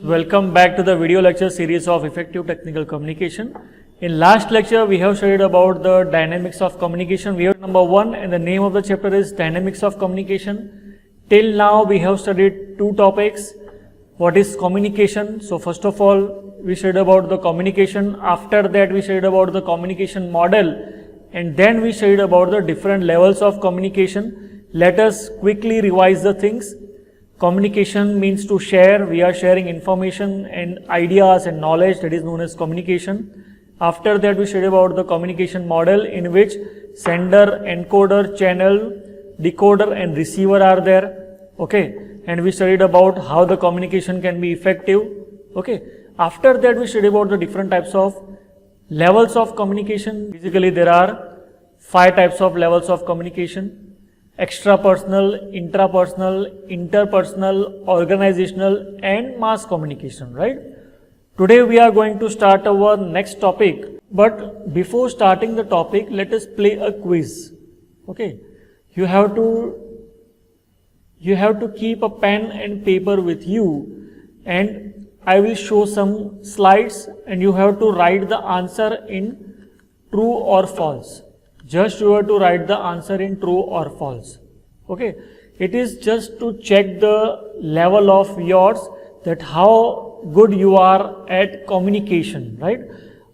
Welcome back to the video lecture series of effective technical communication. In last lecture, we have studied about the dynamics of communication. We have number 1 and the name of the chapter is dynamics of communication. Till now, we have studied two topics. What is communication? So first of all, we studied about the communication. After that, we studied about the communication model. And then we studied about the different levels of communication. Let us quickly revise the things. Communication means to share. We are sharing information and ideas and knowledge, that is known as communication. After that, we studied about the communication model in which sender, encoder, channel, decoder and receiver are there. Okay. And we studied about how the communication can be effective. Okay. After that, we studied about the different types of levels of communication. Basically, there are 5 types of levels of communication. Extrapersonal, intrapersonal, interpersonal, organizational and mass communication, right? Today we are going to start our next topic, but before starting the topic, let us play a quiz. Okay, you have to keep a pen and paper with you, and I will show some slides and you have to write the answer in true or false. Just you have to write the answer in true or false. Okay, it is just to check the level of yours, that how good you are at communication, right?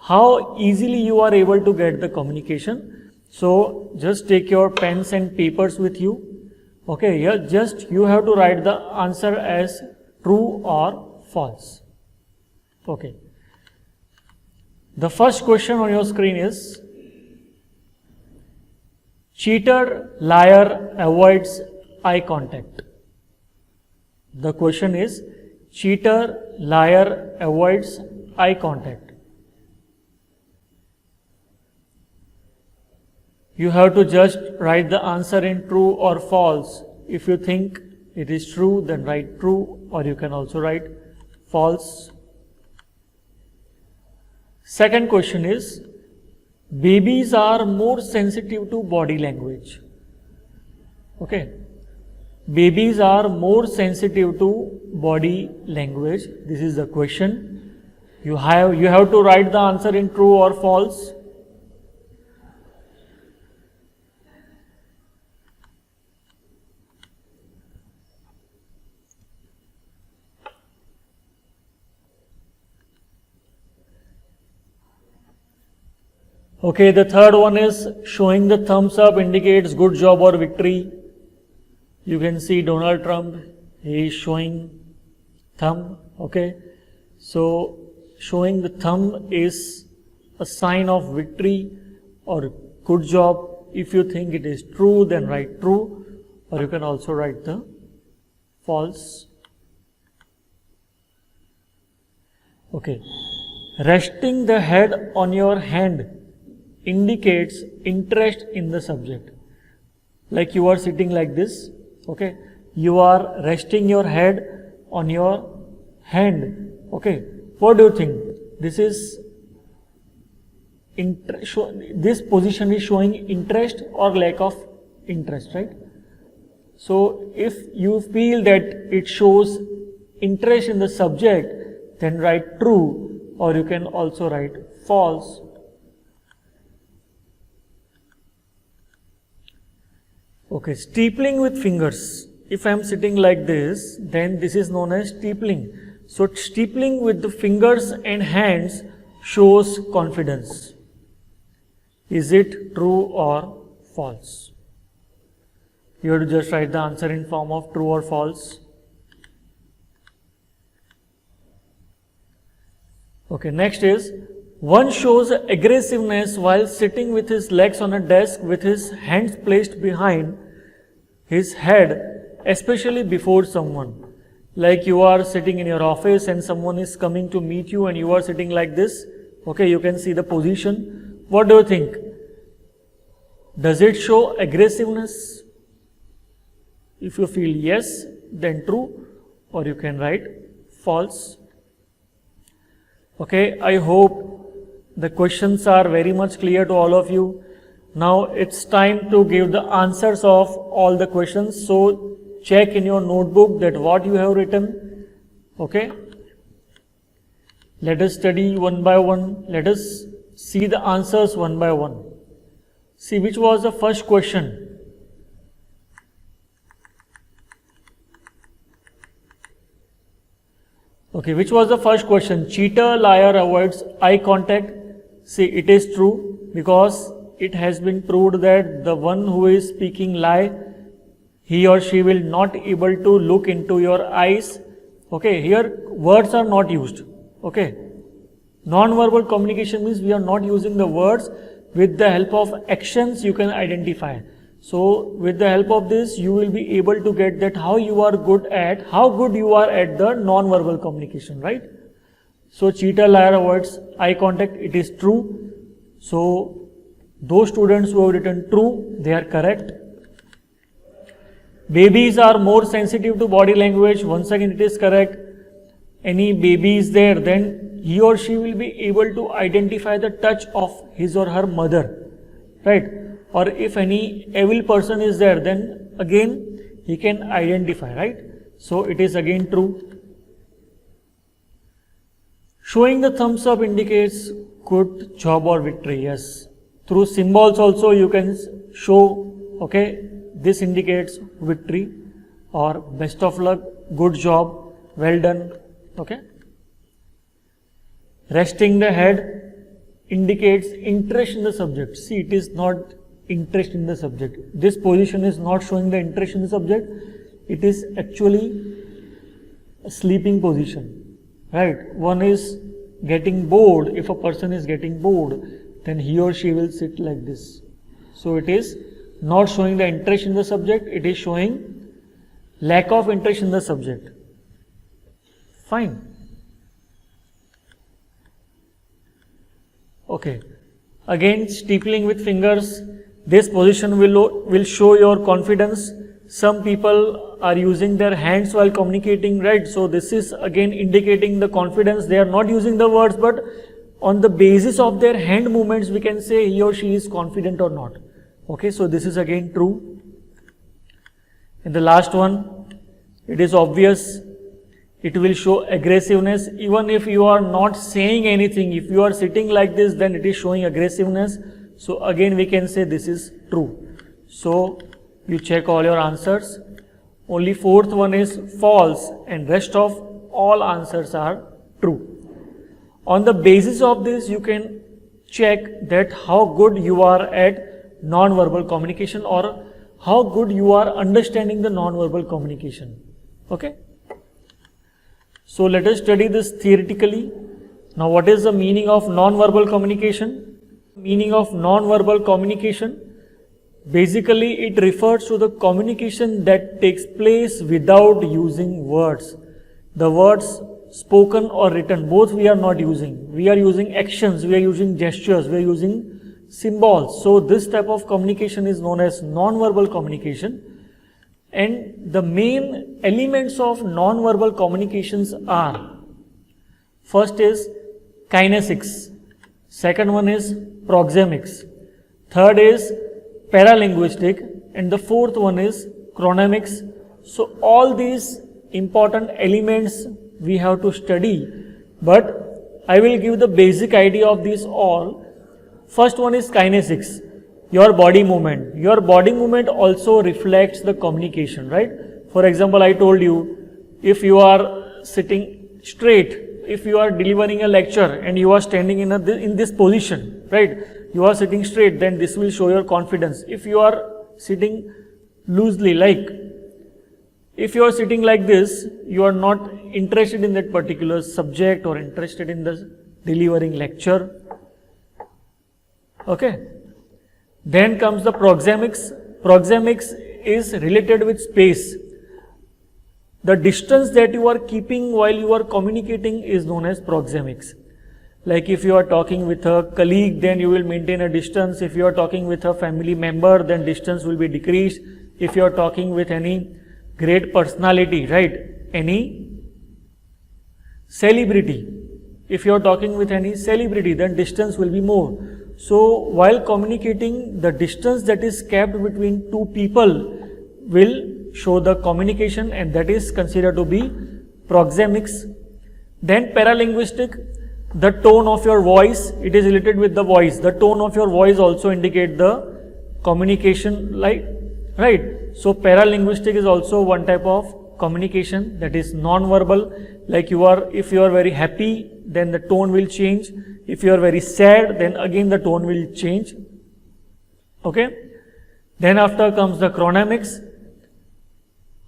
How easily you are able to get the communication. So just take your pens and papers with you. Okay, yeah, just you have to write the answer as true or false. Okay. The first question on your screen is: cheater, liar avoids eye contact. The question is: cheater, liar avoids eye contact. You have to just write the answer in true or false. If you think it is true, then write true, or you can also write false. Second question is: babies are more sensitive to body language. Okay. Babies are more sensitive to body language. This is the question. You have to write the answer in true or false. Okay, the third one is: showing the thumbs up indicates good job or victory. You can see Donald Trump, he is showing thumb. Okay, so showing the thumb is a sign of victory or good job. If you think it is true, then write true, or you can also write the false. Okay, resting the head on your hand indicates interest in the subject. Like you are sitting like this, okay, you are resting your head on your hand. Okay, what do you think? This is this position is showing interest or lack of interest, right? So if you feel that it shows interest in the subject, then write true, or you can also write false. Okay, steepling with fingers. If I am sitting like this, then this is known as steepling. So steepling with the fingers and hands shows confidence. Is it true or false? You have to just write the answer in form of true or false. Okay, next is: one shows aggressiveness while sitting with his legs on a desk with his hands placed behind his head, especially before someone. Like you are sitting in your office and someone is coming to meet you and you are sitting like this. Okay, you can see the position. What do you think? Does it show aggressiveness? If you feel yes, then true, or you can write false. Okay, I hope the questions are very much clear to all of you. Now it's time to give the answers of all the questions. So check in your notebook that what you have written. Okay, Let us study one by one. Let us see the answers one by one. See which was the first question. Okay, which was the first question? Cheater, liar avoids eye contact. See, it is true because it has been proved that the one who is speaking lie, he or she will not able to look into your eyes. Okay, here words are not used. Okay, non-verbal communication means we are not using the words. With the help of actions you can identify. So with the help of this you will be able to get that how good you are at the non-verbal communication, right? So cheater, liar avoids eye contact, it is true. So those students who have written true, they are correct. Babies are more sensitive to body language, once again it is correct. Any baby is there, then he or she will be able to identify the touch of his or her mother, right? Or if any evil person is there, then again he can identify, right? So it is again true. Showing the thumbs up indicates good job or victory. Yes, through symbols also you can show, okay, this indicates victory or best of luck, good job, well done. Okay. Resting the head indicates interest in the subject. See, it is not interest in the subject. This position is not showing the interest in the subject. It is actually a sleeping position, right? One is getting bored. If a person is getting bored, then he or she will sit like this. So it is not showing the interest in the subject. It is showing lack of interest in the subject. Fine. Okay. Again, steepling with fingers. This position will show your confidence. Some people are using their hands while communicating, right? So this is again indicating the confidence. They are not using the words, but on the basis of their hand movements, we can say he or she is confident or not. Okay, so this is again true. And the last one, it is obvious. It will show aggressiveness. Even if you are not saying anything, if you are sitting like this, then it is showing aggressiveness. So again we can say this is true. So you check all your answers. Only fourth one is false and rest of all answers are true. On the basis of this you can check that how good you are at non-verbal communication or how good you are understanding the non-verbal communication. Okay. So let us study this theoretically. Now what is the meaning of non-verbal communication? Meaning of non-verbal communication, basically it refers to the communication that takes place without using words. The words spoken or written, both we are not using. We are using actions, we are using gestures, we are using symbols. So this type of communication is known as non-verbal communication. And the main elements of non-verbal communications are, first is kinesics, second one is proxemics, third is paralinguistic, and the fourth one is chronemics. So all these important elements we have to study, but I will give the basic idea of these all. First one is kinesics. Your body movement. Your body movement also reflects the communication, right? For example, I told you, if you are sitting straight, if you are delivering a lecture and you are standing in this position, right? You are sitting straight, then this will show your confidence. If you are sitting loosely, like, if you are sitting like this, you are not interested in that particular subject or interested in the delivering lecture. Okay. Then comes the proxemics. Proxemics is related with space. The distance that you are keeping while you are communicating is known as proxemics. Like if you are talking with a colleague, then you will maintain a distance. If you are talking with a family member, then distance will be decreased. If you are talking with any great personality, right? Any celebrity. If you are talking with any celebrity, then distance will be more. So while communicating, the distance that is kept between two people will show the communication, and that is considered to be proxemics. Then paralinguistic. the tone of your voice, it is related with the voice. The tone of your voice also indicate the communication, like, right? So paralinguistic is also one type of communication, that is non-verbal. Like if you are very happy, then the tone will change. If you are very sad, then again the tone will change. Okay. Then after comes the chronamics.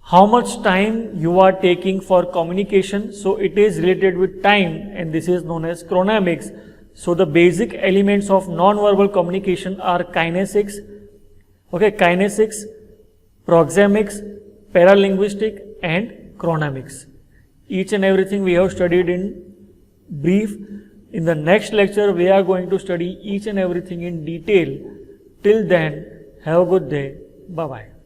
How much time you are taking for communication, so it is related with time, and this is known as chronamics. So the basic elements of non-verbal communication are kinesics, okay, kinesics, proxemics, paralinguistic, and chronamics. Each and everything we have studied in brief. In the next lecture, we are going to study each and everything in detail. Till then, have a good day. Bye-bye.